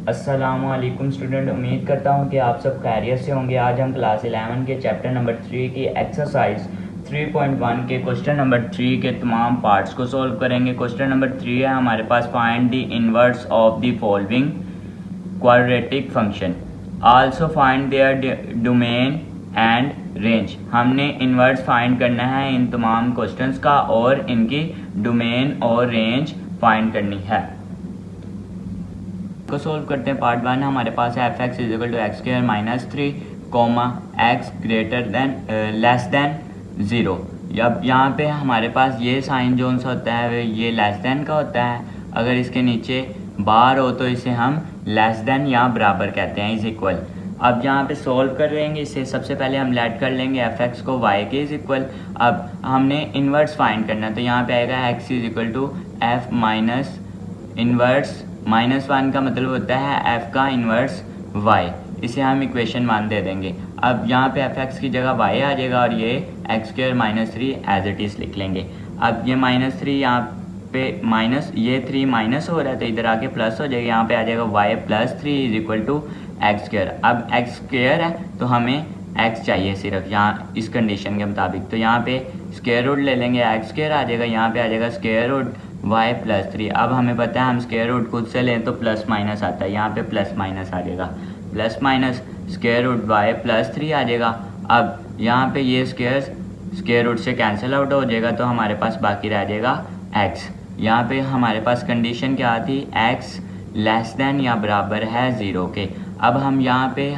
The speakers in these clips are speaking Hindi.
अस्सलामुअलैकुम स्टूडेंट, उम्मीद करता हूँ कि आप सब खैरियत से होंगे। आज हम क्लास 11 के चैप्टर नंबर 3 की एक्सरसाइज 3.1 के क्वेश्चन नंबर 3 के तमाम पार्ट्स को सॉल्व करेंगे। क्वेश्चन नंबर 3 है हमारे पास, find the inverse of the following quadratic function, also find their domain and range. हमने इनवर्स फाइंड करना है इन तमाम क्वेश्चंस का और इनकी डोमेन और रेंज फाइंड करनी है। को सोल्व करते हैं। पार्ट 1 हमारे पास है f(x) = x² - 3, x greater than less than 0। अब यहाँ पे हमारे पास ये साइन जो सा होता है ये लेस देन का होता है। अगर इसके नीचे बार हो तो इसे हम लेस देन या बराबर कहते हैं, इज इक्वल। अब यहाँ पे सोल्व कर लेंगे इसे। सबसे पहले हम लेट कर लेंगे f(x) को y के इज इक्वल। अब हमने इन्वर्स फाइंड करना, तो यहाँ पे आएगा x = f माइनस इन्वर्स -1 का मतलब होता है f का इन्वर्स y। इसे हम इक्वेशन 1 दे देंगे। अब यहाँ पे f(x) की जगह y आ जाएगा और ये x² - 3 एज इट इज़ लिख लेंगे। अब ये -3 यहाँ पे माइनस, ये 3 माइनस हो रहा है तो इधर आके प्लस हो जाएगा। यहाँ पे आ जाएगा y + 3 = x²। अब x² है तो हमें x चाहिए सिर्फ यहाँ इस कंडीशन के मुताबिक, तो यहाँ पे स्क्वायर रूट ले लेंगे, x² आ जाएगा। यहाँ पे आ जाएगा स्क्वायर रूट y + 3। अब हमें पता है हम स्क्वायर रूट खुद से लें तो प्लस माइनस आता है, यहाँ पे प्लस माइनस आ जाएगा, plus minus square root y + 3 आ जाएगा। अब यहाँ पे ये स्क्वायर रूट से कैंसिल आउट हो जाएगा तो हमारे पास बाकी रह जाएगा x। यहाँ पे हमारे पास कंडीशन क्या आती, x लेस देन या बराबर है 0 के। अब हम यहाँ पे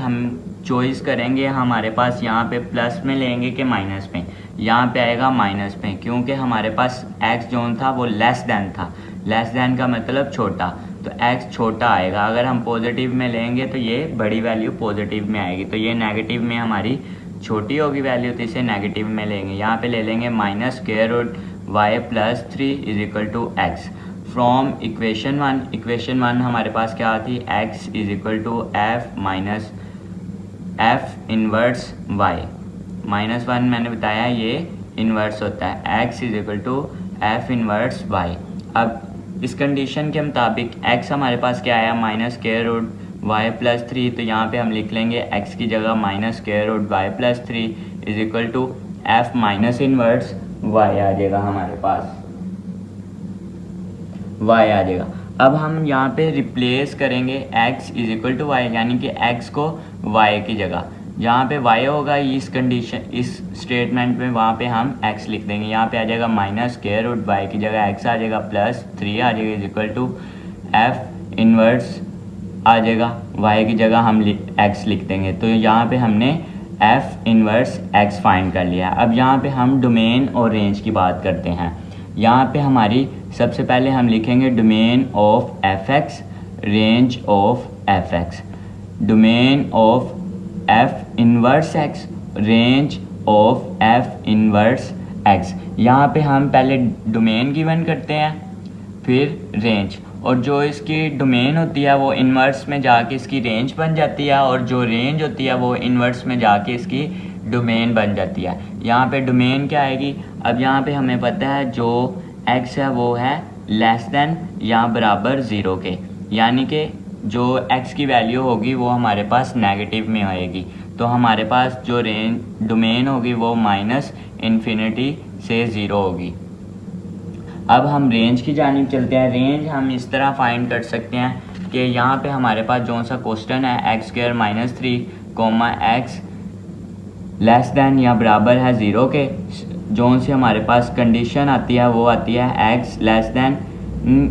चॉइस करेंगे, हमारे पास यहाँ पे प्लस में लेंगे कि माइनस में। यहाँ पे आएगा माइनस में, क्योंकि हमारे पास x जो था वो लेस देन था। लेस देन का मतलब छोटा, तो x छोटा आएगा। अगर हम पॉजिटिव में लेंगे तो ये बड़ी वैल्यू पॉजिटिव में आएगी, तो ये नेगेटिव में हमारी छोटी होगी वैल्यू, तो इसे नेगेटिव में लेंगे। यहाँ पे ले लेंगे minus square root y + 3 = x। From equation 1 हमारे पास क्या आती, x = f इन्वर्स y। -1 मैंने बताया ये इन्वर्स होता है, x = f इन्वर्स y। अब इस कंडीशन के मुताबिक x हमारे पास क्या आया, माइनस स्क्वायर रूट y + 3, तो यहाँ पे हम लिख लेंगे x की जगह minus square root y + 3 = f minus inverse y आ जाएगा। हमारे पास y आ जाएगा। अब हम यहाँ पे रिप्लेस करेंगे x = y, यानी कि x को y की जगह, जहाँ पे y होगा इस कंडीशन इस स्टेटमेंट में वहाँ पे हम x लिख देंगे। यहाँ पे आ जाएगा माइनस स्क्वायर रूट y की जगह x आ जाएगा, प्लस 3 आ जाएगा = f इन्वर्स आ जाएगा, y की जगह हम x लिख देंगे। तो यहाँ पे हमने f इन्वर्स x फाइंड कर लिया। अब यहाँ पे हम डोमेन और रेंज की बात करते हैं। यहाँ पे हमारी सबसे पहले हम लिखेंगे domain of f(x), range of f(x), domain of f inverse x, range of f inverse x। यहाँ पे हम पहले डोमेन गिवन करते हैं, फिर रेंज, और जो इसकी डोमेन होती है वो इन्वर्स में जाके इसकी रेंज बन जाती है, और जो रेंज होती है वो इन्वर्स में जाके इसकी डोमेन बन जाती है। यहाँ पे डोमेन क्या आएगी, अब यहाँ पे हमें पता है जो x है वो है लेस देन या बराबर 0 के, यानी कि जो x की वैल्यू होगी वो हमारे पास नेगेटिव में आएगी। तो हमारे पास जो डोमेन होगी वो -∞ से 0 होगी। अब हम रेंज की जानिब चलते हैं। रेंज हम इस तरह फाइंड कर सकते हैं कि यहाँ पे हमारे पास जो सा क्वेश्चन है x² - 3, x लेस देन या बराबर है 0 के, जो सी हमारे पास कंडीशन आती है वो आती है x लेस देन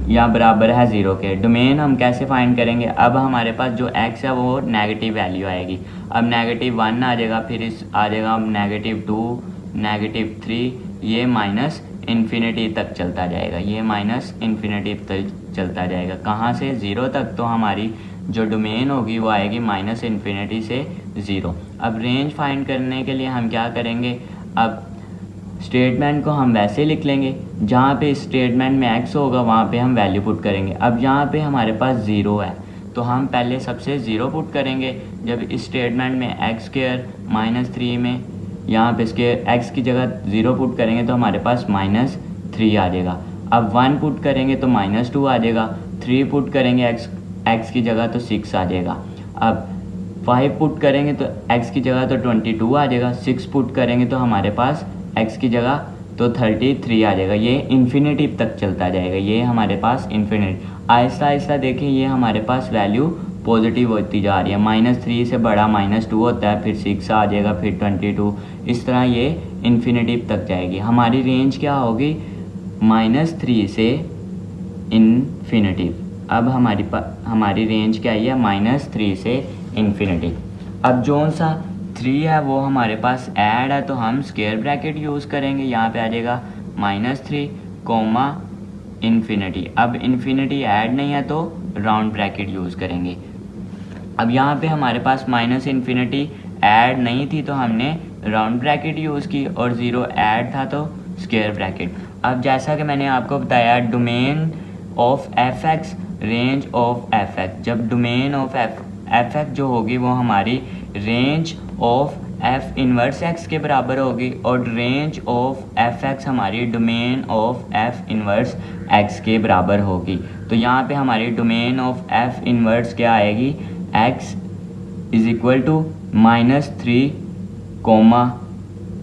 या बराबर है 0 के। डोमेन हम कैसे फाइंड करेंगे, अब हमारे पास जो x है वो नेगेटिव वैल्यू आएगी। अब -1 आ जाएगा, फिर इस आ जाएगा -2, -3, ये -∞ तक चलता जाएगा, ये -∞ तक चलता जाएगा। कहाँ से, 0 तक। तो हमारी जो डोमेन होगी वो आएगी -∞ से 0। अब रेंज फाइंड करने के लिए हम क्या करेंगे, अब स्टेटमेंट को हम वैसे लिख लेंगे, जहाँ पे स्टेटमेंट में x होगा वहाँ पे हम वैल्यू पुट करेंगे। अब यहाँ पे हमारे पास 0 है तो हम पहले सबसे 0 पुट करेंगे। जब इस स्टेटमेंट में x² - 3 में यहाँ पे इसके x की जगह 0 पुट करेंगे तो हमारे पास -3 आ जाएगा। अब 1 पुट करेंगे तो -2 आ जाएगा, 3 पुट करेंगे x की जगह तो 6 आ जाएगा। अब 5 पुट करेंगे तो x की जगह तो 22 आ जाएगा। 6 पुट करेंगे तो हमारे पास x की जगह तो 33 आ जाएगा। ये इन्फिनिटी तक चलता जाएगा, ये हमारे पास इन्फिनिटी। आहिस्ता आहिस्ता देखिए ये हमारे पास वैल्यू पॉजिटिव होती जा रही है। -3 से बड़ा -2 होता है, फिर 6 आ जाएगा, फिर 22, इस तरह ये इन्फिनिटी तक जाएगी। हमारी रेंज क्या होगी? -3 से इन्फिनिटी। अब हमारी रेंज क्या है? -3 से इन्फिनिटी। अब जो सा 3 है वो हमारे पास ऐड है, तो हम स्क्वायर ब्रैकेट यूज़ करेंगे। यहाँ पे आ जाएगा -3 कोमा इन्फिनिटी। अब इन्फिनिटी ऐड नहीं है तो राउंड ब्रैकेट यूज़ करेंगे। अब यहाँ पे हमारे पास -इन्फिनिटी ऐड नहीं थी तो हमने राउंड ब्रैकेट यूज़ की, और 0 ऐड था तो स्क्वायर ब्रैकेट। अब जैसा कि मैंने आपको बताया, domain of f x, range of f x. जब डोमेन ऑफ एफ एक्स जो होगी वो हमारी range of f inverse x के बराबर होगी, और रेंज ऑफ एफ एक्स हमारी domain of f inverse x के बराबर होगी। तो यहाँ पे हमारी डोमेन ऑफ एफ इनवर्स क्या आएगी? X is equal to -3 comma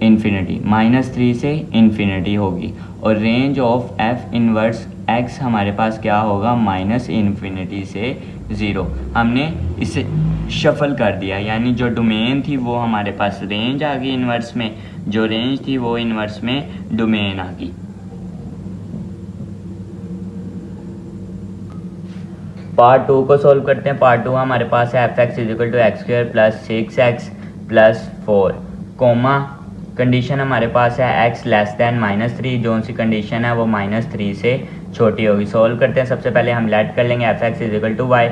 infinity, -3 से इन्फिनिटी होगी। और range of f inverse x हमारे पास क्या होगा? -इन्फिनिटी से 0। हमने इसे शफल कर दिया, यानी जो डोमेन थी वो हमारे पास रेंज आ गई इन्वर्स में, जो रेंज थी वो इन्वर्स में डोमेन आ गई। पार्ट 2 को सॉल्व करते हैं। पार्ट 2 हमारे पास है F x is equal to x square plus 6x plus 4 comma condition हमारे पास है x लेस दैन -3। जो सी कंडीशन है वो -3 से छोटी होगी। सॉल्व करते हैं। सबसे पहले हम लेट कर लेंगे f x is equal to y,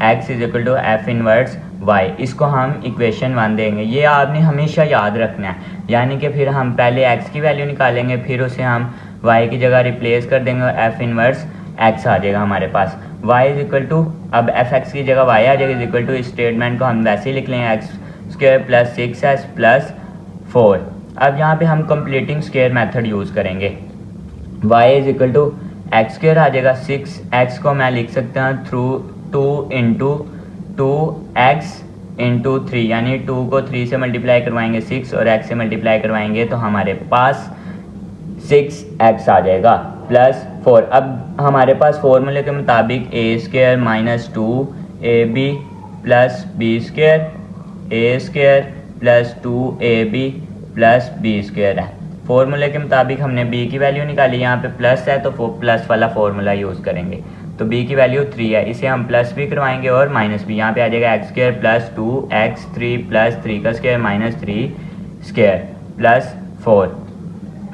x is equal to F inverse y. इसको हम इक्वेशन 1 देंगे। ये आपने हमेशा याद रखना है, यानी कि फिर हम पहले x की वैल्यू निकालेंगे, फिर उसे हम y की जगह रिप्लेस कर देंगे, एफ इनवर्स x आ जाएगा हमारे पास। y इज इक्वल टू, अब एफ एक्स की जगह y आ जाएगी, इज इक्वल टू, इस स्टेटमेंट को हम वैसे ही लिख लेंगे x square plus 6s plus 4। अब यहाँ पे हम कंप्लीटिंग स्क्वायर मेथड यूज़ करेंगे। y is equal to x square आ जाएगा, 6x को मैं लिख सकता हूँ थ्रू 2 इंटू 2x इंटू 3, यानी 2 को 3 से मल्टीप्लाई करवाएंगे 6 और x से मल्टीप्लाई करवाएंगे तो हमारे पास 6x आ जाएगा प्लस 4। अब हमारे पास फॉर्मूले के मुताबिक a square minus 2ab plus b square, a square plus 2ab plus b square है। फॉर्मूले के मुताबिक हमने b की वैल्यू निकाली, यहाँ पे प्लस है तो प्लस वाला फॉर्मूला यूज़ करेंगे। तो b की वैल्यू 3 है, इसे हम प्लस भी करवाएंगे और माइनस भी। यहाँ पे आ जाएगा x square plus 2x3 plus 3 का स्क्वायर माइनस 3 स्क्वायर प्लस 4।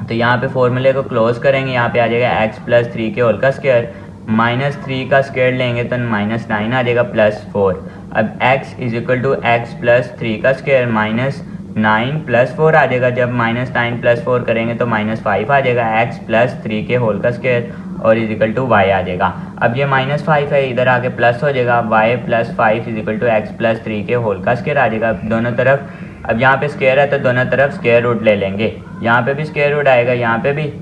तो यहाँ पे फॉर्मूले को क्लोज करेंगे, यहाँ पे आ जाएगा x प्लस 3 के होल का स्क्वायर, माइनस 3 का स्क्वायर लेंगे तो -9 आ जाएगा प्लस 4। अब x is equal to x plus 3 का स्क्वायर -9 प्लस 4 आ जाएगा। जब -9 प्लस 4 करेंगे तो -5 आ जाएगा, x प्लस 3 के होल का स्क्वायर और इज इक्वल टू y आ जाएगा। अब ये -5 है, इधर आके प्लस हो जाएगा, y plus 5 is equal to x plus 3 के होल का स्क्वायर आ जाएगा दोनों तरफ। अब यहाँ पे स्क्वायर है तो दोनों तरफ स्क्वायर रूट ले लेंगे, यहाँ पे भी स्क्वायर रूट आएगा, यहाँ पे भी,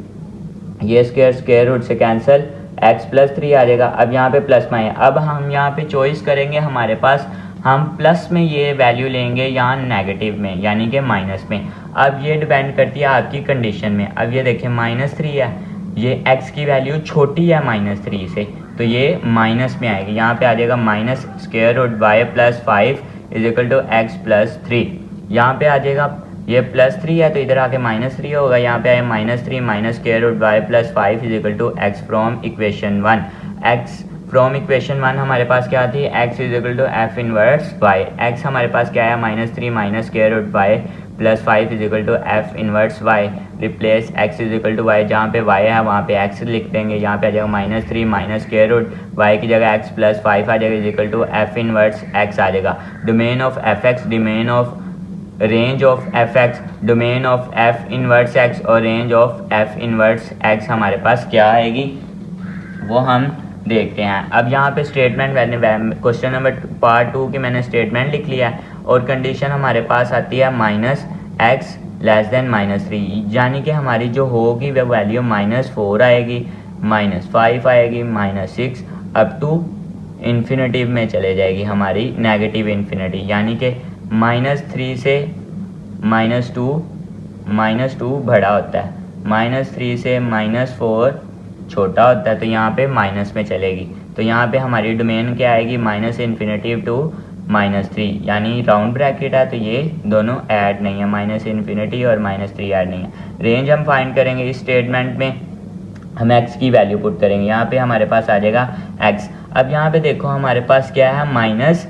ये स्क्वायर रूट से कैंसिल, x प्लस 3 आ जाएगा। अब यहाँ पे प्लस में है, अब हम यहाँ पे चॉइस करेंगे, हमारे पास हम प्लस में ये वैल्यू लेंगे या नेगेटिव में, यानी कि माइनस में। अब ये डिपेंड करती है आपकी कंडीशन में। अब ये देखिए -3 है, ये x की वैल्यू छोटी है -3 से, तो ये माइनस में आएगी। यहाँ पे आ जाएगा minus square root y plus 5 is equal to x plus 3। यहाँ पे आ जाएगा, ये +3 है तो इधर आके -3 होगा, यहाँ पे आए -3 minus square root y plus 5 is equal to x from equation 1। X from equation 1 हमारे पास क्या थी? x is equal to F inverse y। x हमारे पास क्या है? -3 minus square root y plus 5 is equal to F inverse y। Replace x is equal to y, जहाँ पे y है वहाँ पे x लिख देंगे, यहाँ पे आ जाएगा -3 माइनस स्क्वायर रूट y की जगह x प्लस 5 आ जाएगा is equal to F inverse x आ जाएगा। Domain of f x, domain of range of f x, domain of f inverse x और range of f inverse x हमारे पास क्या आएगी वो हम देखते हैं। अब यहाँ पे स्टेटमेंट मैंने क्वेश्चन नंबर पार्ट 2 की मैंने स्टेटमेंट लिख लिया है और कंडीशन हमारे पास आती है -x लेस देन -3, यानी कि हमारी जो होगी वह वैल्यू -4 आएगी, -5 आएगी, -6 अप टू इन्फिनेटिव में चले जाएगी, हमारी नेगेटिव इन्फिनिटी, यानी कि -3 से -2 बड़ा होता है, -3 से -4 छोटा होता है, तो यहाँ पे माइनस में चलेगी। तो यहाँ पे हमारी डोमेन क्या आएगी, -इन्फिनेटिव टू -3, यानी राउंड ब्रैकेट है तो ये दोनों ऐड नहीं है, -इन्फिनिटी और -3 ऐड नहीं है। रेंज हम फाइंड करेंगे इस स्टेटमेंट में, हम x की वैल्यू पुट करेंगे, यहाँ पे हमारे पास आ जाएगा x। अब यहाँ पे देखो हमारे पास क्या है, -3,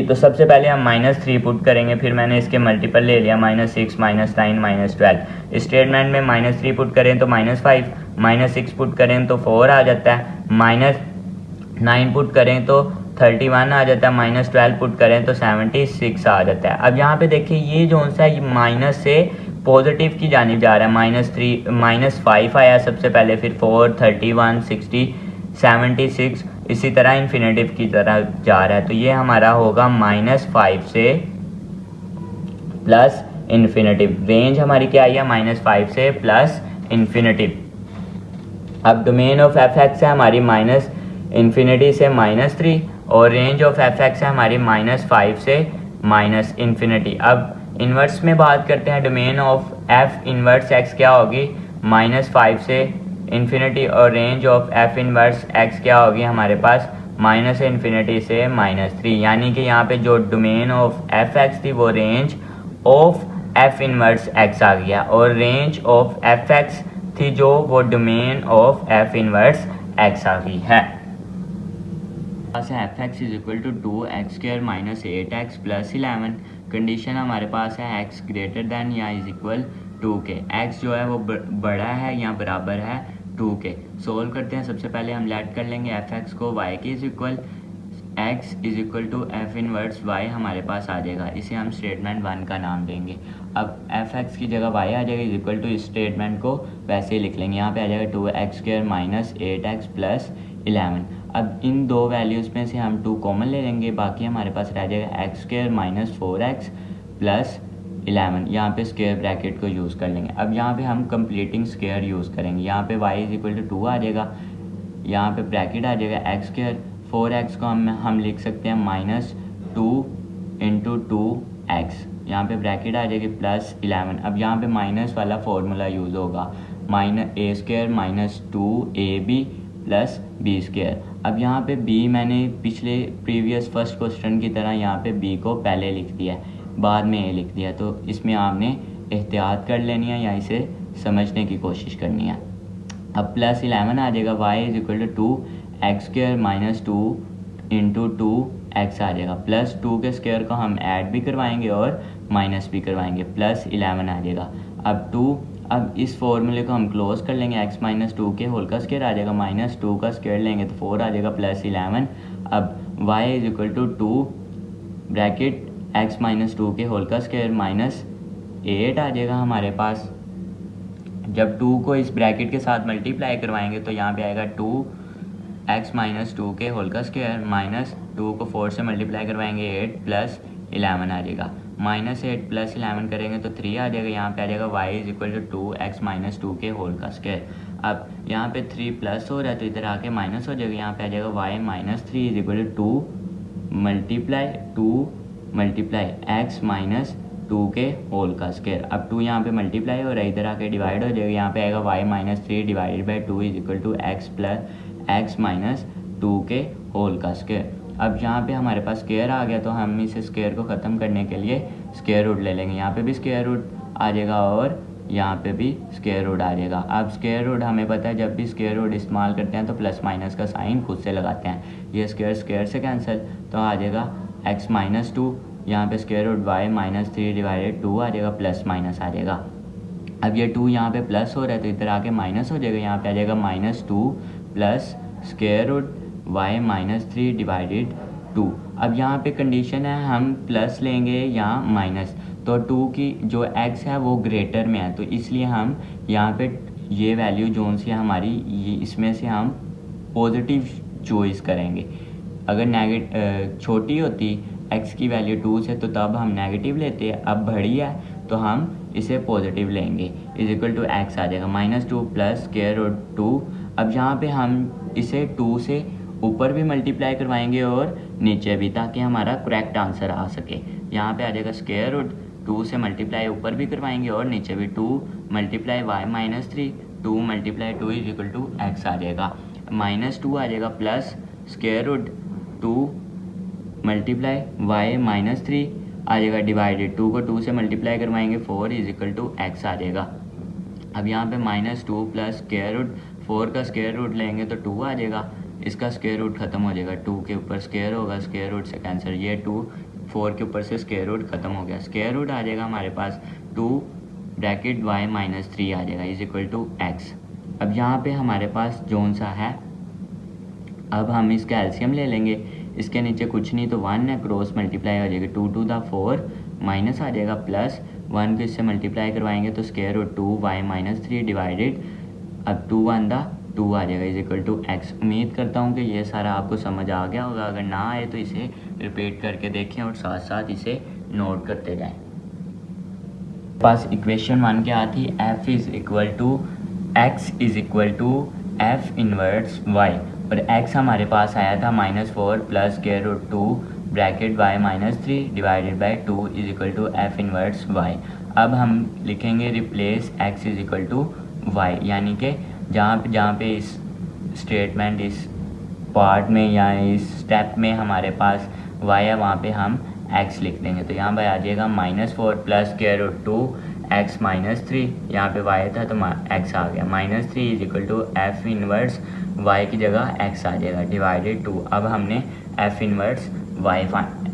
तो सबसे पहले हम -3 पुट करेंगे, फिर मैंने इसके मल्टीपल ले लिया, -6 -9 -12। स्टेटमेंट में -3 पुट करें तो -5, -6 पुट करें तो 4 आ जाता है, -9 पुट करें तो 31 आ जाता है, -12 पुट करें तो 76 आ जाता है। अब यहाँ पे देखिए ये जो सा ये माइनस से पॉजिटिव की जानिब जा रहा है, -5 आया सबसे पहले, फिर 4, 31, 60, 76, इसी तरह इन्फिनेटिव की तरह जा रहा है, तो ये हमारा होगा -5 से प्लस इन्फिनेटिव। रेंज हमारी क्या आई है, -5 से प्लस इन्फिनेटिव। अब डोमेन ऑफ एफ एक्स है हमारी -इन्फिनिटी से -3 और रेंज ऑफ एफ एक्स है हमारी -5 से -इन्फिनिटी। अब इन्वर्स में बात करते हैं, domain of f inverse x क्या होगी, -5 से इन्फिनिटी, और range of f inverse x क्या होगी हमारे पास, -इन्फिनिटी से -3, यानी कि यहाँ पे जो डोमेन ऑफ एफ एक्स थी वो range of f inverse x आ गया, और रेंज ऑफ एफ एक्स थी जो वो domain of f inverse x आ गई है। F x is equal to 2x² - 8x + 11। Condition हमारे पास है x ग्रेटर दैन या इज इक्वल 2 के, x जो है वो बड़ा है या बराबर है 2 के। सोल्व करते हैं, सबसे पहले हम लेट कर लेंगे एफ एक्स को y के is equal, x is equal to F inverse y हमारे पास आ जाएगा, इसे हम स्टेटमेंट 1 का नाम देंगे। अब एफ एक्स की जगह y आ जाएगा इज इक्वल टू, इस स्टेटमेंट को वैसे ही लिख लेंगे, यहाँ पे आ जाएगा 2x² - 8x + 11। अब इन दो वैल्यूज़ में से हम 2 कॉमन ले लेंगे, बाकी हमारे पास रह जाएगा x² - 4x + 11, यहाँ पे स्क्वायर ब्रैकेट को यूज़ कर लेंगे। अब यहाँ पे हम कंप्लीटिंग स्क्वायर यूज़ करेंगे, यहाँ पे y इज इक्वल टू 2 आ जाएगा, यहाँ पे ब्रैकेट आ जाएगा x², 4x को हम लिख सकते हैं -2 × 2x, यहाँ पे ब्रैकेट आ जाएगी +11। अब यहाँ पे माइनस वाला फार्मूला यूज़ होगा, -a² - 2ab + b²। अब यहाँ पे b मैंने पिछले प्रीवियस फर्स्ट क्वेश्चन की तरह यहाँ पे b को पहले लिख दिया है, बाद में a लिख दिया, तो इसमें आपने एहतियात कर लेनी है या इसे समझने की कोशिश करनी है। अब +11 आ जाएगा, y is equal to 2x² - 2 × 2x आ जाएगा, +2 के स्क्वायर को हम ऐड भी करवाएंगे और माइनस भी करवाएंगे, +11 आ जाएगा। अब इस फॉर्मूले को हम क्लोज कर लेंगे, x - 2 के होल का स्क्वायर आ जाएगा, -2 का स्क्वायर लेंगे तो 4 आ जाएगा, +11। अब y इज इक्वल टू 2 ब्रैकेट x - 2 के होल का स्क्वायर -8 आ जाएगा हमारे पास। जब 2 को इस ब्रैकेट के साथ मल्टीप्लाई करवाएंगे तो यहाँ पे आएगा 2x - 2 के होल का स्क्वायर, -2 को 4 से मल्टीप्लाई करवाएंगे 8 + 11 आ जाएगा, -8 + 11 करेंगे तो 3 आ जाएगा, यहाँ पे आ जाएगा y is equal to 2x - 2 के होल का स्क्वायर। अब यहाँ पे 3 प्लस हो रहा है तो इधर आके माइनस हो जाएगा, यहाँ पे आ जाएगा y - 3 is equal to 2 multiply x - 2 के होल का स्क्वायर। अब 2 यहाँ पे मल्टीप्लाई हो रहा है, इधर आके डिवाइड हो जाएगा, यहाँ पे आएगा y - 3 divided by 2 is equal to x - 2 के होल का स्क्वायर। अब यहाँ पे हमारे पास स्क्वायर आ गया तो हम इस स्क्वायर को ख़त्म करने के लिए स्क्वायर रूट ले लेंगे, यहाँ पे भी स्क्वायर रूट आ जाएगा और यहाँ पे भी स्क्वायर रूट आ जाएगा। अब स्क्वायर रूट हमें पता है जब भी स्क्वायर रूट इस्तेमाल करते हैं तो प्लस माइनस का साइन खुद से लगाते हैं, ये स्क्वायर से कैंसिल, तो आ जाएगा x - 2, यहाँ पे स्क्वायर रूट y - 3 डिवाइडेड 2 आ जाएगा, प्लस माइनस आ जाएगा। अब ये 2 यहाँ पे प्लस हो रहा है तो इधर आके माइनस हो जाएगा, यहाँ पे आ जाएगा -2 plus square root y - 3 divided 2। अब यहाँ पे कंडीशन है हम प्लस लेंगे या माइनस, तो 2 की जो x है वो ग्रेटर में है, तो इसलिए हम यहाँ पे ये वैल्यू जोन सी हमारी ये इसमें से हम पॉजिटिव चॉइस करेंगे। अगर छोटी होती x की वैल्यू 2 से तो तब हम नेगेटिव लेते हैं, अब बड़ी है तो हम इसे पॉजिटिव लेंगे, इज इक्वल टू x आ जाएगा -2 प्लस स्क्वायर रूट 2। अब यहाँ पे हम इसे 2 से ऊपर भी मल्टीप्लाई करवाएंगे और नीचे भी, ताकि हमारा करेक्ट आंसर आ सके। यहाँ पे आ जाएगा स्क्वायर रूट 2 से मल्टीप्लाई ऊपर भी करवाएंगे और नीचे भी 2 multiply y minus 3, 2 multiply 2 is equal to x आ जाएगा, -2 आ जाएगा plus square root 2 multiply y minus 3 आ जाएगा डिवाइडेड 2 को 2 से मल्टीप्लाई करवाएंगे 4 इज इक्वल टू एक्स आ जाएगा। अब यहाँ पे -2 प्लस स्क्वायर रूट 4 का स्क्वायर रूट लेंगे तो 2 आ जाएगा, इसका स्क्वायर रूट ख़त्म हो जाएगा, 2 के ऊपर स्क्वायर होगा, स्क्वायर रूट से कैंसिल, ये 2 4 के ऊपर से स्क्वायर रूट ख़त्म हो गया, स्क्वायर रूट आ जाएगा हमारे पास 2 ब्रैकेट वाई माइनस 3 आ जाएगा इज इक्वल टू एक्स। अब यहाँ पे हमारे पास जोन सा है, अब हम इसका एलसीएम ले लेंगे, इसके नीचे कुछ नहीं तो 1 है, क्रॉस मल्टीप्लाई हो जाएगा 2 टू द 4 माइनस आ जाएगा प्लस 1 को इससे मल्टीप्लाई करवाएंगे तो square root 2 y minus 3 divided, अब 2 1 द 2 आ जाएगा इज इक्वल टू एक्स। उम्मीद करता हूँ कि ये सारा आपको समझ आ गया होगा, अगर ना आए तो इसे रिपीट करके देखें और साथ साथ इसे नोट करते जाएं। पास इक्वेशन 1 क्या आती, f is equal to x is equal to F inverse y, और x हमारे पास आया था -4 plus square root 2 bracket y minus 3 divided by 2 is equal to F inverse y। अब हम लिखेंगे replace x is equal to y, यानी कि जहाँ पे इस स्टेटमेंट इस पार्ट में या इस स्टेप में हमारे पास y है वहाँ पे हम x लिख देंगे। तो यहाँ पे आ जाएगा -4 plus square root 2 x minus 3, यहाँ पे y था तो x आ गया, -3 is equal to F inverse y की जगह x आ जाएगा डिवाइडेड 2। अब हमने f इनवर्स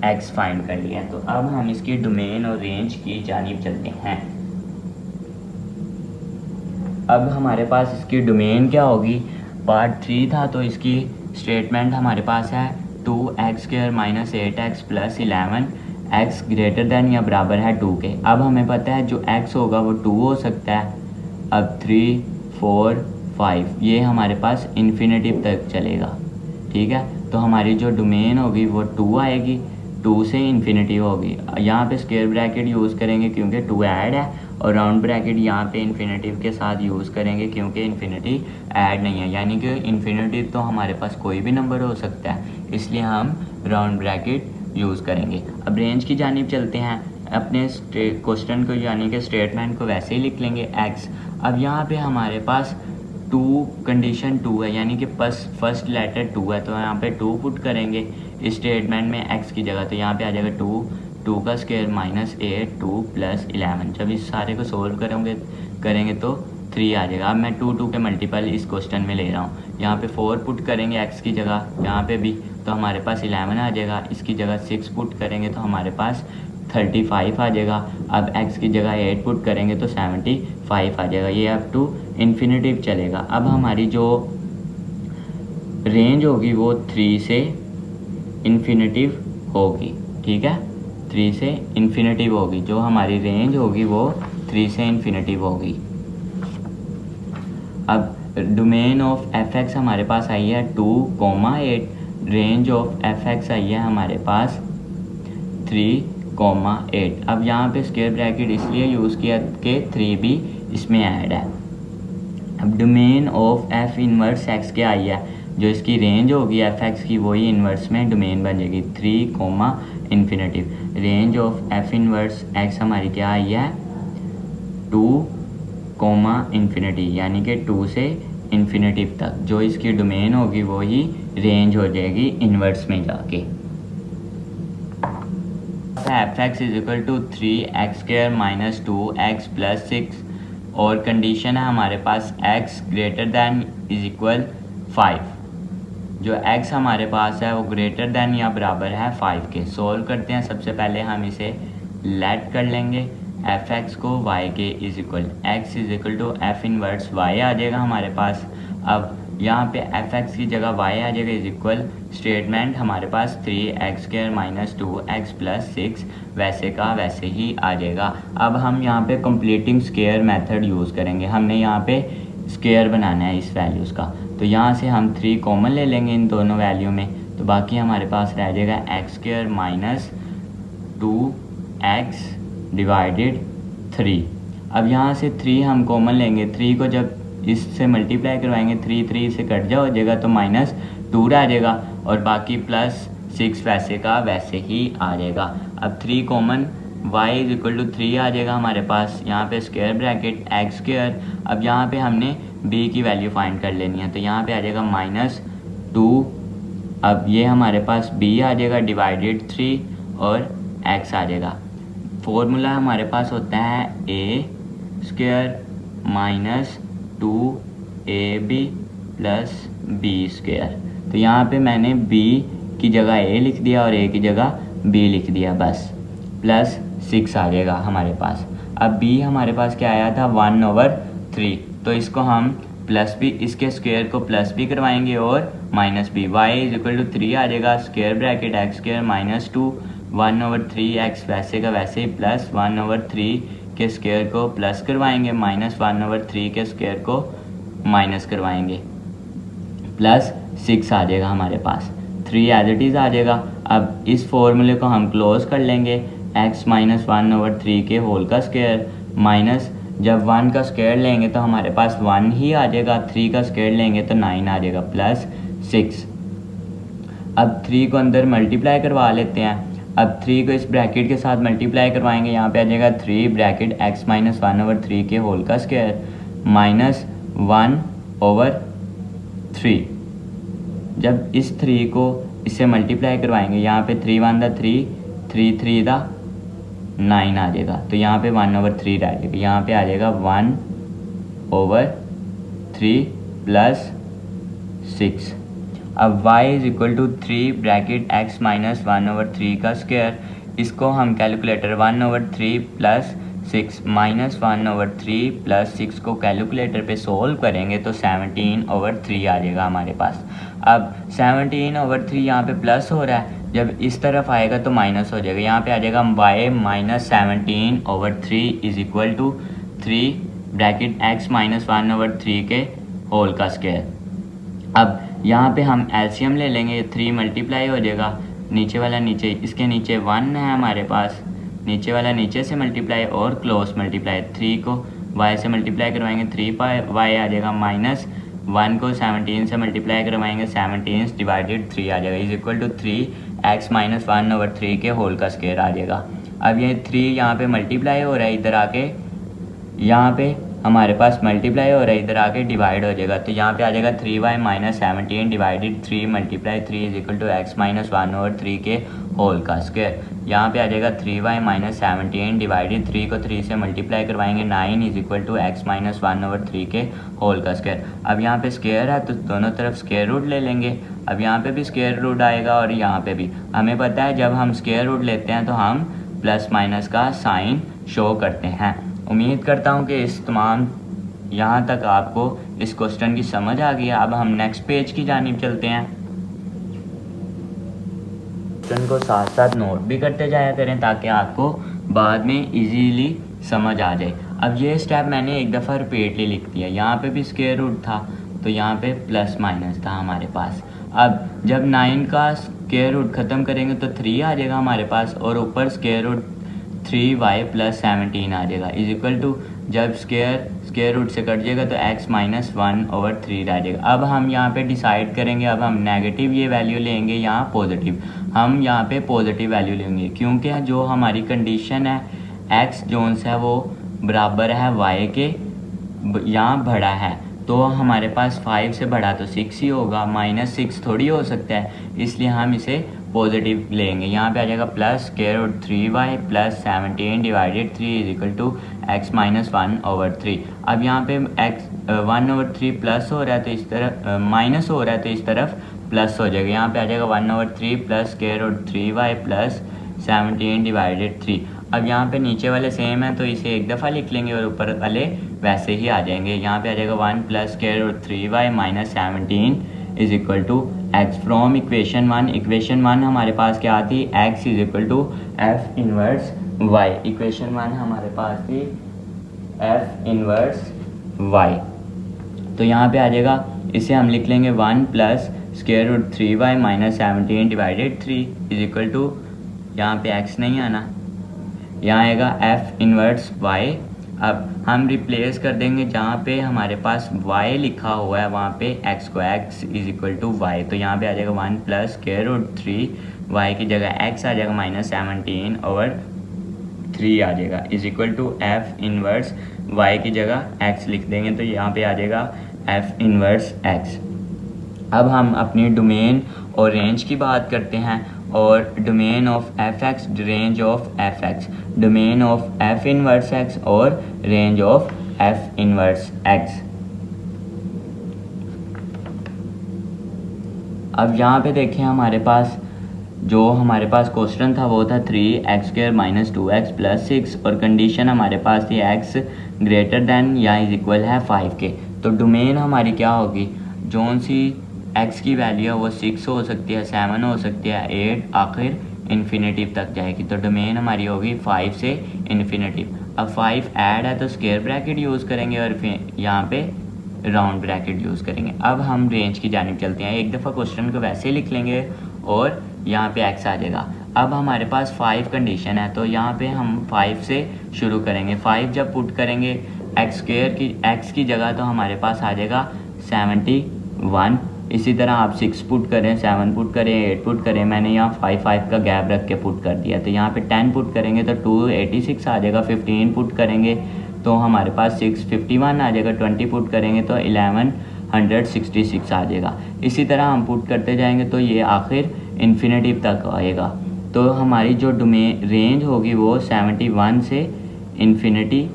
x फाइंड कर लिया, तो अब हम इसकी डोमेन और रेंज की जानिब चलते हैं। अब हमारे पास इसकी डोमेन क्या होगी, पार्ट 3 था तो इसकी स्टेटमेंट हमारे पास है 2x² minus 8x plus 11 x greater than या बराबर है 2 के। अब हमें पता है जो x होगा वो 2 हो सकता है, अब 3 4 5 ये हमारे पास इन्फिनेटिव तक चलेगा, ठीक है। तो हमारी जो डोमेन होगी वो 2 आएगी, 2 से इन्फिनेटिव होगी। यहाँ पे स्क्वायर ब्रैकेट यूज़ करेंगे क्योंकि 2 ऐड है, और राउंड ब्रैकेट यहाँ पे इन्फिनेटिव के साथ यूज़ करेंगे क्योंकि इन्फिनिटी ऐड नहीं है, यानी कि इन्फिनेटिव तो हमारे पास कोई भी नंबर हो सकता है, इसलिए हम राउंड ब्रैकेट यूज़ करेंगे। अब रेंज की जानिब चलते हैं, अपने क्वेश्चन को यानी कि स्टेटमेंट को वैसे ही लिख लेंगे x। अब यहाँ पे हमारे पास 2 कंडीशन 2 है, यानी कि फर्स्ट लेटर 2 है, तो यहाँ पे 2 पुट करेंगे इस स्टेटमेंट में x की जगह, तो यहाँ पे आ जाएगा 2 का स्क्वायर माइनस 8 2 प्लस 11। जब इस सारे को सोल्व करेंगे तो 3 आ जाएगा। अब मैं 2 के मल्टीपल इस क्वेश्चन में ले रहा हूँ, यहाँ पे 4 पुट करेंगे x की जगह, यहाँ पे भी तो हमारे पास 11 आ जाएगा, इसकी जगह 6 पुट करेंगे तो हमारे पास 35 आ जाएगा। अब x की जगह 8 पुट करेंगे तो 75 आ जाएगा, ये अप टू इन्फिनेटिव चलेगा। अब हमारी जो रेंज होगी वो 3 से इन्फिनेटिव होगी, ठीक है, 3 से इन्फिनेटिव होगी, जो हमारी रेंज होगी वो 3 से इन्फिनेटिव होगी। अब डोमेन ऑफ f(x) हमारे पास आई है 2,8, रेंज ऑफ f(x) आई है हमारे पास 3,8। अब यहाँ पे स्क्वायर ब्रैकेट इसलिए यूज़ किया कि 3 भी इसमें ऐड है। अब domain of f inverse x क्या आई है, जो इसकी रेंज होगी f(x) की वही इन्वर्स में डोमेन बन जाएगी 3, infinitive. Range of f inverse x हमारी क्या आई है 2, इन्फिनिटी, यानी कि 2 से इन्फिनेटिव तक, जो इसकी डोमेन होगी वही रेंज हो जाएगी इन्वर्स में जाके। f(x) is equal to 3x² minus 2x plus 6, और कंडीशन है हमारे पास x greater than is equal 5, जो x हमारे पास है वो ग्रेटर दैन या बराबर है 5 के। सोल्व करते हैं, सबसे पहले हम इसे लेट कर लेंगे f(x) को y के is equal x is equal to f inverse y आ जाएगा हमारे पास। अब यहाँ पे f(x) की जगह y आ जाएगा इज इक्वल स्टेटमेंट हमारे पास 3x² माइनस 2x प्लस 6 वैसे का वैसे ही आ जाएगा। अब हम यहाँ पे कंप्लीटिंग स्क्वायर मेथड यूज़ करेंगे, हमने यहाँ पे स्क्वायर बनाना है इस वैल्यूज़ का, तो यहाँ से हम 3 कॉमन ले लेंगे इन दोनों वैल्यू में, तो बाकी हमारे पास रह जाएगा x² माइनस 2x डिवाइडेड 3। अब यहाँ से 3 हम कॉमन लेंगे, 3 को जब इससे मल्टीप्लाई करवाएंगे 3 से कट हो जाएगा तो 2 रह जाएगा और बाकी प्लस 6 वैसे का वैसे ही आ जाएगा। अब 3 common y is equal to 3 आ जाएगा हमारे पास, यहाँ पे स्क्वायर ब्रैकेट एक्स स्क्वायर। अब यहाँ पे हमने b की वैल्यू फाइंड कर लेनी है, तो यहाँ पे आ जाएगा -2। अब ये हमारे पास b आ जाएगा डिवाइडेड 3 और x आ जाएगा। फॉर्मूला हमारे पास होता है a square minus 2ab plus b square. तो यहाँ पे मैंने b की जगह a लिख दिया और a की जगह b लिख दिया बस, प्लस 6 आ जाएगा हमारे पास। अब b हमारे पास क्या आया था 1/3, तो इसको हम प्लस भी, इसके स्क्वायर को प्लस भी करवाएंगे और माइनस भी। y इज इक्वल टू 3 आ जाएगा, square bracket x square minus 2 1/3 x वैसे का वैसे ही प्लस 1/3 के स्क्वायर को प्लस करवाएंगे माइनस 1/3 के स्क्वायर को माइनस करवाएंगे, प्लस 6 आ जाएगा हमारे पास। 3 एज इट इज़ आ जाएगा। अब इस फॉर्मूले को हम क्लोज कर लेंगे, x माइनस 1/3 के होल का स्क्वायर माइनस, जब 1 का स्क्वायर लेंगे तो हमारे पास 1 ही आ जाएगा, 3 का स्क्वायर लेंगे तो 9 आ जाएगा, प्लस 6। अब 3 को अंदर मल्टीप्लाई करवा लेते हैं। अब 3 को इस ब्रैकेट के साथ मल्टीप्लाई करवाएंगे, यहाँ पे आ जाएगा 3 ब्रैकेट x माइनस 1/3 के होल का स्क्वायर माइनस 1/3। जब इस 3 को इससे मल्टीप्लाई करवाएंगे, यहाँ पे 3 1 3 3 3 9 आ जाएगा, तो यहाँ पे 1/3 रह जाएगा, यहाँ पे आ जाएगा 1/3 प्लस 6। अब y is equal to 3 bracket x minus 1/3 का स्क्वायर, इसको हम कैलकुलेटर 1/3 प्लस 6 माइनस 1/3 प्लस 6 को कैलकुलेटर पे सोल्व करेंगे तो 17/3 आ जाएगा हमारे पास। अब 17/3 यहाँ पे प्लस हो रहा है, जब इस तरफ आएगा तो माइनस हो जाएगा, यहाँ पे आ जाएगा y minus 17/3 is equal to 3 bracket x minus 1/3 के होल का स्क्वायर। अब यहाँ पे हम एलसीएम ले लेंगे, 3 मल्टीप्लाई हो जाएगा, नीचे वाला नीचे, इसके नीचे 1 है हमारे पास, नीचे वाला नीचे से मल्टीप्लाई और क्लोज मल्टीप्लाई। 3 को y से मल्टीप्लाई करवाएंगे 3y आ जाएगा, माइनस 1 को 17 से मल्टीप्लाई करवाएंगे 17 डिवाइडेड 3 आ जाएगा, is equal to 3x minus 1/3 के होल का स्क्वायर आ जाएगा। अब ये 3 यहाँ पे मल्टीप्लाई हो रहा है, इधर आके यहाँ पे हमारे पास मल्टीप्लाई हो रहा है, इधर आके डिवाइड हो जाएगा, तो यहाँ पे आ जाएगा 3y minus 17 divided 3 multiply 3 is equal to x minus 1/3 के होल का स्क्वायर। यहाँ पे आ जाएगा 3y माइनस 17 डिवाइडेड 3 को 3 से मल्टीप्लाई करवाएंगे 9 is equal to x minus 1/3 के होल का स्क्वायर। अब यहाँ पे स्क्वायर है तो दोनों तरफ स्क्वायर रूट ले लेंगे। अब यहाँ पे भी स्क्वायर रूट आएगा और यहाँ पे भी। हमें पता है जब हम स्क्वायर रूट लेते हैं तो हम प्लस माइनस का साइन शो करते हैं। उम्मीद करता हूँ कि इस तमाम यहाँ तक आपको इस क्वेश्चन की समझ आ गई है। अब हम नेक्स्ट पेज की जानिब चलते हैं। क्वेश्चन को साथ साथ नोट भी करते जाया करें ताकि आपको बाद में इजीली समझ आ जाए। अब ये स्टेप मैंने एक दफ़ा रिपीटली लिख दिया। यहाँ पे भी स्क्वायर रूट था तो यहाँ पे प्लस माइनस था हमारे पास। अब जब 9 का स्क्वायर रूट ख़त्म करेंगे तो 3 आ जाएगा हमारे पास और ऊपर स्क्वायर रूट 3y प्लस 17 आ जाएगा इज इक्वल टू, जब स्क्वायर रूट से कट जाएगा तो x माइनस 1/3 रह जाएगा। अब हम यहाँ पे डिसाइड करेंगे, अब हम नेगेटिव ये वैल्यू लेंगे यहाँ पॉजिटिव, हम यहाँ पे पॉजिटिव वैल्यू लेंगे क्योंकि जो हमारी कंडीशन है x जोन्स है वो बराबर है y के, यहाँ बड़ा है तो हमारे पास 5 से बड़ा तो 6 ही होगा, -6 थोड़ी हो सकता है, इसलिए हम इसे पॉजिटिव लेंगे। यहाँ पे आ जाएगा plus square root 3y plus 17 divided 3 is equal to x minus 1/3। अब यहाँ पे x 1/3 प्लस हो रहा है तो इस तरफ माइनस हो रहा है तो इस तरफ प्लस हो जाएगा। यहाँ पे आ जाएगा 1/3 plus square root 3y plus 17 divided 3। अब यहाँ पे नीचे वाले सेम है तो इसे एक दफ़ा लिख लेंगे और ऊपर वाले वैसे ही आ जाएंगे। यहाँ पे आ जाएगा 1 plus square root 3y minus 17 is equal to x from equation 1। Equation 1 हमारे पास क्या आती है, x is equal to f inverse y। Equation 1 हमारे पास थी f इनवर्स y, तो यहाँ पे आ जाएगा, इसे हम लिख लेंगे 1 plus square root 3y minus 17 divided 3 is equal to, यहाँ पे x नहीं आना, यहाँ आएगा f इनवर्स y। अब हम रिप्लेस कर देंगे जहाँ पे हमारे पास y लिखा हुआ है वहाँ पे x को x is equal to y, तो यहाँ पे आ जाएगा 1 प्लस स्क्वायर रूट 3, y की जगह x आ जाएगा -17/3 आ जाएगा is equal to f inverse y की जगह x लिख देंगे, तो यहाँ पे आ जाएगा f इनवर्स x। अब हम अपनी डोमेन और रेंज की बात करते हैं, और domain of f x, range of f x, domain of f inverse x और range of f inverse x. अब यहाँ पे देखें हमारे पास क्वेश्चन था वो था 3x² - 2x + 6 और कंडीशन हमारे पास थी x ग्रेटर दैन या इज इक्वल है 5 के। तो डोमेन हमारी क्या होगी, जोन सी x की वैल्यू है वो 6 हो सकती है, 7 हो सकती है, 8 आखिर इन्फिनेटिव तक जाएगी। तो डोमेन हमारी होगी 5 से इन्फिनेटिव। अब 5 ऐड है तो स्क्वायर ब्रैकेट यूज़ करेंगे और फिर यहाँ पे राउंड ब्रैकेट यूज़ करेंगे। अब हम रेंज की जानिब चलते हैं, एक दफ़ा क्वेश्चन को वैसे ही लिख लेंगे और यहाँ पे x आ जाएगा। अब हमारे पास 5 कंडीशन है, तो यहाँ पे हम 5 से शुरू करेंगे। 5 जब पुट करेंगे x की जगह तो हमारे पास आ जाएगा 71। इसी तरह आप 6 पुट करें, 7 पुट करें, 8 पुट करें, मैंने यहाँ 5 का गैप रख के पुट कर दिया। तो यहाँ पे 10 पुट करेंगे तो 286 आ जाएगा, 15 पुट करेंगे तो हमारे पास 651 आ जाएगा, 20 पुट करेंगे तो 1166 आ जाएगा। इसी तरह हम पुट करते जाएंगे तो ये आखिर इन्फिनेटिव तक आएगा। तो हमारी जो डोमेन रेंज होगी वो 71 से इन्फिनिटी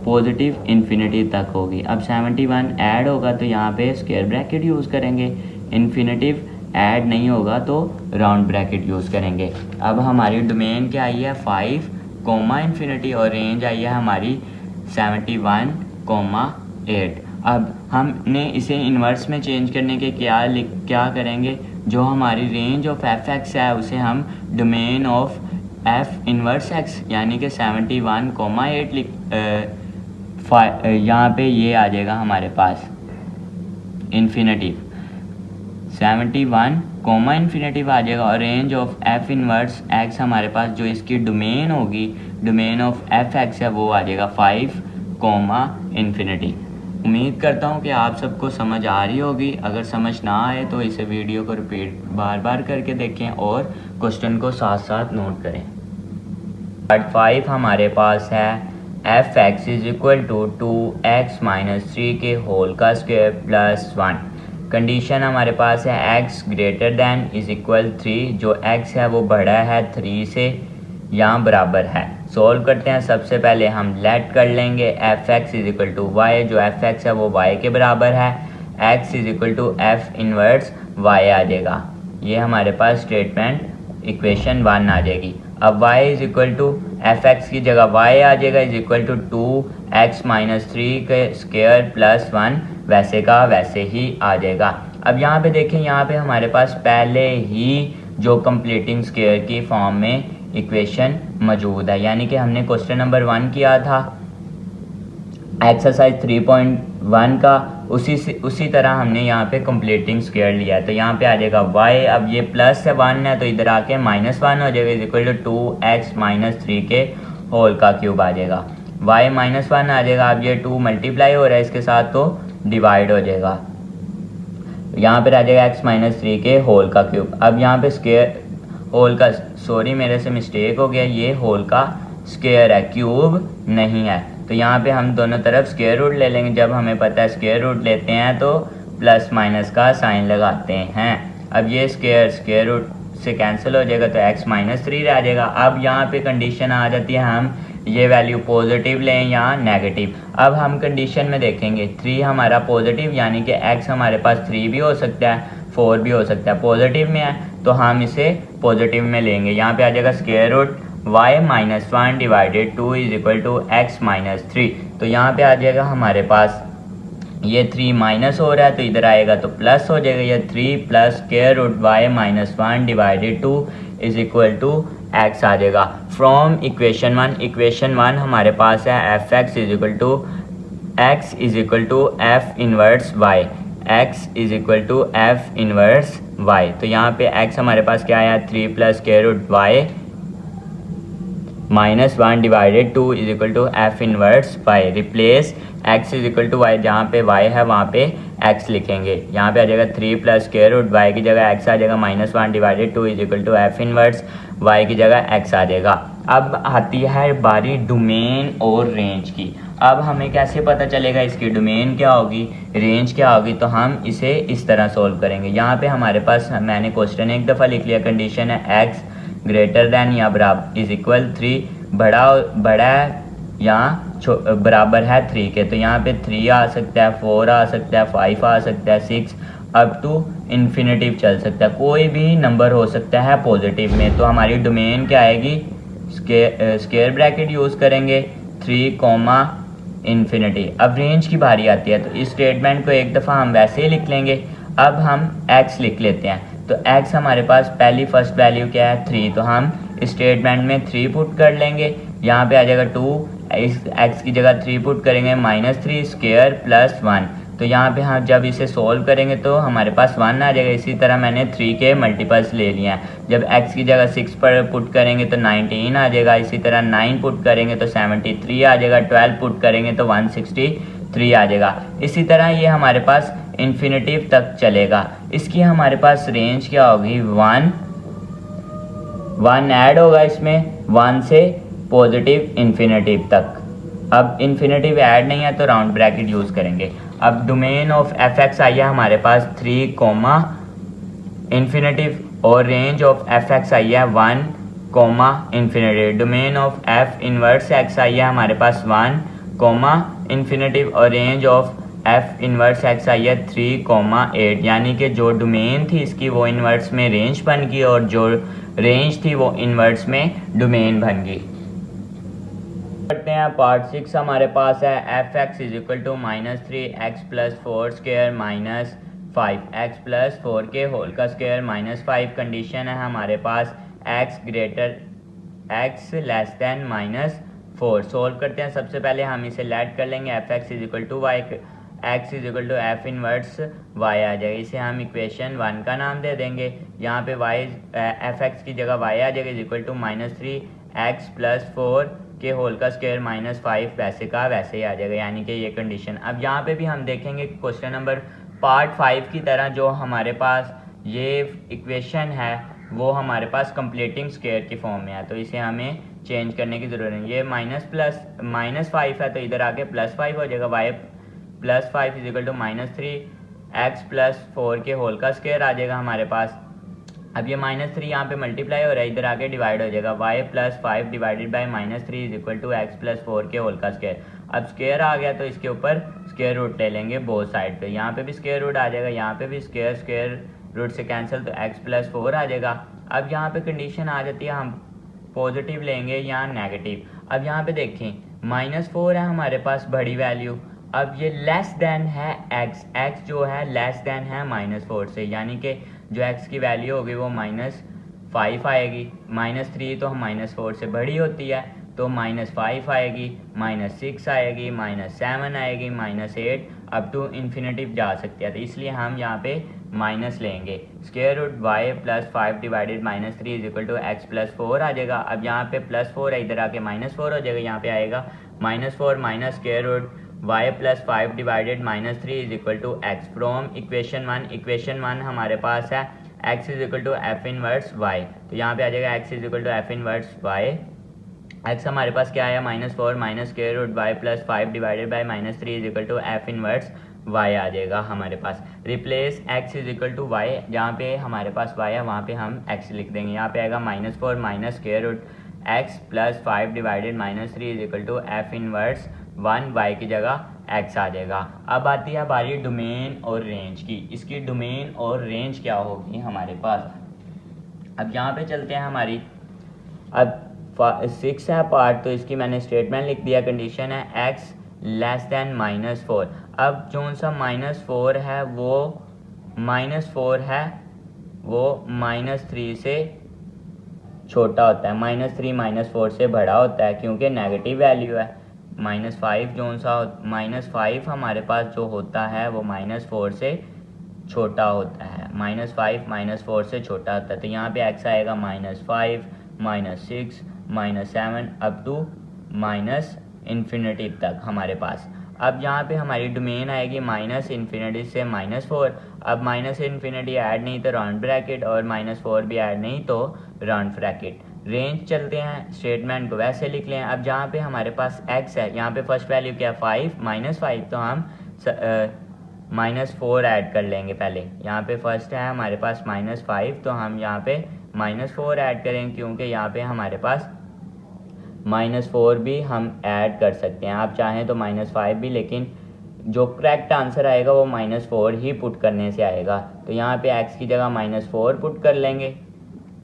पॉजिटिव इन्फिनिटी तक होगी। अब 71 ऐड होगा तो यहाँ पे स्क्वायर ब्रैकेट यूज़ करेंगे, इन्फिनेटिव ऐड नहीं होगा तो राउंड ब्रैकेट यूज़ करेंगे। अब हमारी डोमेन क्या आई है 5, इन्फिनिटी और रेंज आई है हमारी 71,8। अब हमने इसे इन्वर्स में चेंज करने के क्या करेंगे, जो हमारी रेंज ऑफ एफ एक्स है उसे हम domain of f inverse x यानी कि 71,8 यहाँ पे ये आ जाएगा हमारे पास इन्फिनेटिव 71 इन्फिनेटिव आ जाएगा, और range of f inverse x हमारे पास जो इसकी डोमेन होगी, डोमेन ऑफ एफ एक्स है वो आ जाएगा 5 इन्फिनिटी। उम्मीद करता हूँ कि आप सबको समझ आ रही होगी। अगर समझ ना आए तो इसे वीडियो को रिपीट बार बार करके देखें और क्वेश्चन को साथ साथ नोट करें। पार्ट 5 हमारे पास है F x is equal to 2x - 3 के होल का स्क्वायर प्लस 1। कंडीशन हमारे पास है x greater than is equal 3, जो x है वो बड़ा है 3 से यहाँ बराबर है। सोल्व करते हैं। सबसे पहले हम लेट कर लेंगे f x is equal to y, जो एफ एक्स है वो y के बराबर है, x is equal to F inverse y आ जाएगा। ये हमारे पास स्टेटमेंट इक्वेशन 1 आ जाएगी। अब y is equal to f x की जगह y आ जाएगा इज इक्वल टू 2x - 3 के स्क्वायर प्लस 1, वैसे का वैसे ही आ जाएगा। अब यहाँ पे देखें, यहाँ पे हमारे पास पहले ही जो कंप्लीटिंग स्क्वायर की फॉर्म में इक्वेशन मौजूद है, यानी कि हमने क्वेश्चन नंबर 1 किया था एक्सरसाइज 3.1 का, उसी तरह हमने यहाँ पे कंप्लीटिंग स्क्वायर लिया है। तो यहाँ पे आ जाएगा y, अब ये प्लस से 1 है तो इधर आके -1 हो जाएगा इज इक्वल टू 2x - 3 के होल का क्यूब आ जाएगा। y -1 आ जाएगा। अब ये 2 मल्टीप्लाई हो रहा है इसके साथ तो डिवाइड हो जाएगा, यहाँ पे आ जाएगा x - 3 के होल का क्यूब। अब यहाँ पे स्क्वायर होल का, सॉरी मेरे से मिस्टेक हो गया, ये होल का स्क्वायर है, क्यूब नहीं है। तो यहाँ पे हम दोनों तरफ स्क्वायर रूट ले लेंगे। जब हमें पता है स्क्वायर रूट लेते हैं तो प्लस माइनस का साइन लगाते हैं। अब ये स्क्वायर रूट से कैंसिल हो जाएगा तो x - 3 रह जाएगा। अब यहाँ पे कंडीशन आ जाती है हम ये वैल्यू पॉजिटिव लें या नेगेटिव। अब हम कंडीशन में देखेंगे 3 हमारा पॉजिटिव, यानी कि x हमारे पास 3 भी हो सकता है 4 भी हो सकता है, पॉजिटिव में है तो हम इसे पॉजिटिव में लेंगे। यहाँ पे आ जाएगा square root y - 1 divided 2 is equal to x - 3। तो यहाँ पे आ जाएगा हमारे पास ये 3 माइनस हो रहा है तो इधर आएगा तो प्लस हो जाएगा, ये 3 plus square root y - 1 divided 2 is equal to x आ जाएगा। फ्रॉम इक्वेशन 1 हमारे पास है F x is equal to x is equal to F inverse y, x is equal to F inverse y। तो यहाँ पे x हमारे पास क्या आया 3 plus square root y -1 divided 2 is equal to F inverse y. Replace x is equal to y, जहाँ पे y है वहाँ पे x लिखेंगे। यहाँ पे आ जाएगा 3 प्लस स्क्वायर रूट y की जगह x आ जाएगा, -1 divided 2 is equal to F inverse y की जगह x आ जाएगा। अब आती है बारी डोमेन और रेंज की। अब हमें कैसे पता चलेगा इसकी डोमेन क्या होगी, रेंज क्या होगी, तो हम इसे इस तरह सोल्व करेंगे। यहाँ पे हमारे पास मैंने क्वेश्चन एक दफ़ा लिख लिया, कंडीशन है x ग्रेटर दैन या बराबर इज इक्वल 3, बड़ा है यहाँ बराबर है 3 के, तो यहाँ पे 3 आ सकता है, 4 आ सकता है, 5 आ सकता है, 6 अप टू इन्फिनेटिव चल सकता है, कोई भी नंबर हो सकता है पॉजिटिव में। तो हमारी डोमेन क्या आएगी, स्क्वायर ब्रैकेट यूज़ करेंगे 3 इन्फिनिटी। अब रेंज की बारी आती है, तो इस स्टेटमेंट को एक दफ़ा हम वैसे ही लिख लेंगे। अब हम x लिख लेते हैं, तो x हमारे पास पहली फर्स्ट वैल्यू क्या है 3, तो हम इस स्टेटमेंट में 3 पुट कर लेंगे। यहाँ पे आ जाएगा 2, इस x की जगह 3 पुट करेंगे, -3 स्क्वायर प्लस 1। तो यहाँ पे हम जब इसे सोल्व करेंगे तो हमारे पास 1 आ जाएगा। इसी तरह मैंने 3 के मल्टीपल्स ले लिए हैं। जब x की जगह 6 पर पुट करेंगे तो 19 आ जाएगा। इसी तरह 9 पुट करेंगे तो 73 आ जाएगा। 12 पुट करेंगे तो 163 आ जाएगा। इसी तरह ये हमारे पास इन्फिनेटिव तक चलेगा। इसकी हमारे पास रेंज क्या होगी, 1 ऐड होगा इसमें 1 से पॉजिटिव इन्फिनेटिव तक। अब इन्फिनेटिव ऐड नहीं है तो राउंड ब्रैकेट यूज़ करेंगे। अब डोमेन ऑफ एफ एक्स आई है हमारे पास 3 इन्फिनेटिव और रेंज ऑफ एफ एक्स आई है 1 infinitive. Domain of f inverse x आई है हमारे पास 1 इन्फिनेटिव और range of f inverse x आई है 3 8। यानी कि जो डोमेन थी इसकी वो इनवर्स में रेंज बन गई और जो रेंज थी वो इनवर्स में डोमेन बन गई। करते हैं पार्ट 6 हमारे पास है F x is equal to -3x plus 4 square minus 5x plus 4 के होल का स्क्वायर -5। कंडीशन है हमारे पास x लेस देन -4। सोल्व करते हैं। सबसे पहले हम इसे लेट कर लेंगे, f x is equal to y, x is equal to F inverse y आ जाएगा। इसे हम इक्वेशन 1 का नाम दे देंगे। यहाँ पे y एफ एक्स की जगह y आ जाएगा is equal to -3x plus 4 के होल का स्क्वायर -5 वैसे का वैसे ही आ जाएगा, यानी कि ये कंडीशन। अब यहाँ पे भी हम देखेंगे क्वेश्चन नंबर पार्ट 5 की तरह जो हमारे पास ये इक्वेशन है वो हमारे पास कंप्लीटिंग स्क्वायर की फॉर्म में है, तो इसे हमें चेंज करने की ज़रूरत नहीं। ये -5 है तो इधर आके +5 हो जाएगा। y plus 5 is equal to -3x plus 4 के होल का स्क्वायर आ जाएगा हमारे पास। अब ये -3 यहाँ पे मल्टीप्लाई हो रहा है, इधर आके डिवाइड हो जाएगा। y plus 5 divided by -3 is equal to x plus 4 के होल का स्क्वायर। अब स्क्वायर आ गया तो इसके ऊपर स्क्वायर रूट ले लेंगे बोथ साइड पे। यहाँ पे भी स्क्वायर रूट आ जाएगा, यहाँ पे भी स्क्वायर रूट से कैंसिल तो x प्लस 4 आ जाएगा। अब यहाँ पे कंडीशन आ जाती है हम पॉजिटिव लेंगे या नेगेटिव। अब यहाँ पे देखें -4 है हमारे पास बड़ी वैल्यू। अब ये लेस देन है x जो है लेस देन है -4 से, यानी कि जो x की वैल्यू होगी वो -5 आएगी। -3 तो -4 से बड़ी होती है तो -5 आएगी, -6 आएगी, -7 आएगी, -8 अप टू इन्फिनेटिव जा सकती है। तो इसलिए हम यहाँ पे माइनस लेंगे। Square root y plus 5 divided -3 is equal to x plus 4 आ जाएगा। अब यहाँ पे +4 है, इधर आके -4 हो जाएगा। यहाँ पे आएगा -4 minus square root y plus 5 divided -3 is equal to x from equation 1। Equation 1 हमारे पास है x is equal to F inverse y, तो यहाँ पे आ जाएगा x is equal to F inverse y। x हमारे पास क्या आया -4 minus square root y plus 5 divided by -3 is equal to F inverse y आ जाएगा हमारे पास। Replace x is equal to y, जहाँ पे हमारे पास y है वहाँ पे हम x लिख देंगे। यहाँ पे आएगा -4 minus square root x plus 5 divided -3 is equal to F inverse 1 y की जगह x आ जाएगा। अब आती है बारी डोमेन और रेंज की। इसकी डोमेन और रेंज क्या होगी हमारे पास। अब यहाँ पे चलते हैं हमारी, अब 6 है पार्ट, तो इसकी मैंने स्टेटमेंट लिख दिया। कंडीशन है x लेस देन -4। अब जो सा -4 है वो -3 से छोटा होता है, -3 -4 से बड़ा होता है क्योंकि नेगेटिव वैल्यू है। -5 जो सा -5 हमारे पास जो होता है वो -4 से छोटा होता है। -5 -4 से छोटा होता है, तो यहाँ पे x आएगा -5 -6 -7 अप टू -इन्फिनिटी तक हमारे पास। अब यहाँ पे हमारी डोमेन आएगी -इन्फिनिटी से -4। अब -इन्फिनिटी ऐड नहीं तो राउंड ब्रैकेट, और -4 भी ऐड नहीं तो राउंड ब्रैकेट। रेंज चलते हैं, स्टेटमेंट को वैसे लिख लें। अब जहाँ पे हमारे पास x है, यहाँ पे फर्स्ट वैल्यू क्या है 5 -5, तो हम -4 ऐड कर लेंगे पहले। यहाँ पे फर्स्ट है हमारे पास -5, तो हम यहाँ पे -4 ऐड करेंगे, क्योंकि यहाँ पे हमारे पास -4 भी हम ऐड कर सकते हैं। आप चाहें तो -5 भी, लेकिन जो करेक्ट आंसर आएगा वो -4 ही पुट करने से आएगा। तो यहाँ पे x की जगह -4 पुट कर लेंगे।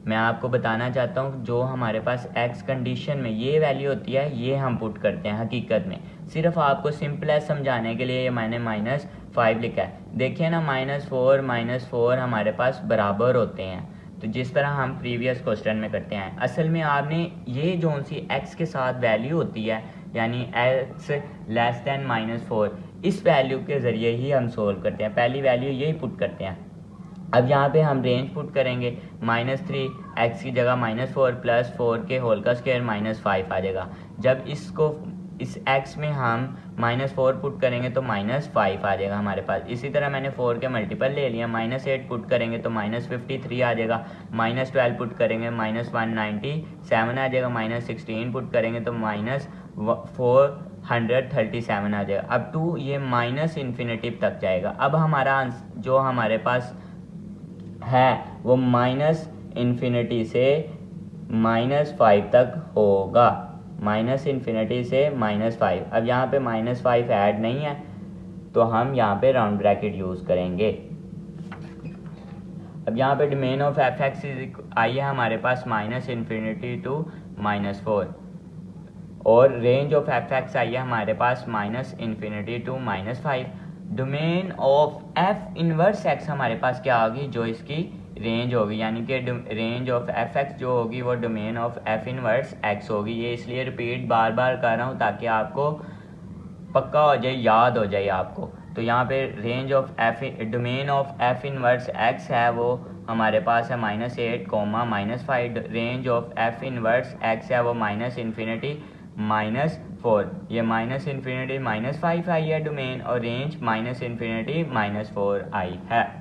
मैं आपको बताना चाहता हूँ जो हमारे पास x कंडीशन में ये वैल्यू होती है, ये हम पुट करते हैं हकीकत में। सिर्फ आपको सिंपलेस्ट समझाने के लिए मैंने -5 लिखा है। देखिए ना, -4 हमारे पास बराबर होते हैं, तो जिस तरह हम प्रीवियस क्वेश्चन में करते हैं। असल में आपने ये जो सी x के साथ वैल्यू होती है, यानी x लेस दैन -4, इस वैल्यू के ज़रिए ही हम सोल्व करते हैं। पहली वैल्यू यही पुट करते हैं। अब यहाँ पे हम रेंज पुट करेंगे, -3 x की जगह -4 + 4 के होल का स्क्वायर -5 आ जाएगा। जब इस x में हम -4 पुट करेंगे तो -5 आ जाएगा हमारे पास। इसी तरह मैंने 4 के मल्टीपल ले लिया, -8 पुट करेंगे तो -53 आ जाएगा, -12 पुट करेंगे -197 आ जाएगा, -16 पुट करेंगे तो -437 आ जाएगा। अब टू ये -इन्फिनिटी तक जाएगा। अब हमारा जो हमारे पास है वो -इन्फिनिटी से -5 तक होगा, -इन्फिनिटी से -5। अब यहाँ पे -5 ऐड नहीं है, तो हम यहाँ पे राउंड ब्रैकेट यूज़ करेंगे। अब यहाँ पे डोमेन ऑफ f(x) आई है हमारे पास -इन्फिनिटी टू -4, और रेंज ऑफ f(x) आई है हमारे पास -infinity to -5। Domain of f inverse x हमारे पास क्या होगी, जो इसकी रेंज होगी, यानी कि रेंज ऑफ f(x) जो होगी वो domain of f inverse x होगी। ये इसलिए रिपीट बार बार कर रहा हूँ ताकि आपको पक्का हो जाए, याद हो जाए आपको। तो यहाँ पे range of domain of f inverse x है, वो हमारे पास है -8, -5। Range of f inverse x है वो -इन्फिनिटी -4। ये -इन्फिनिटी -5 आई है डोमेन, और रेंज -इन्फिनिटी -4 आई है।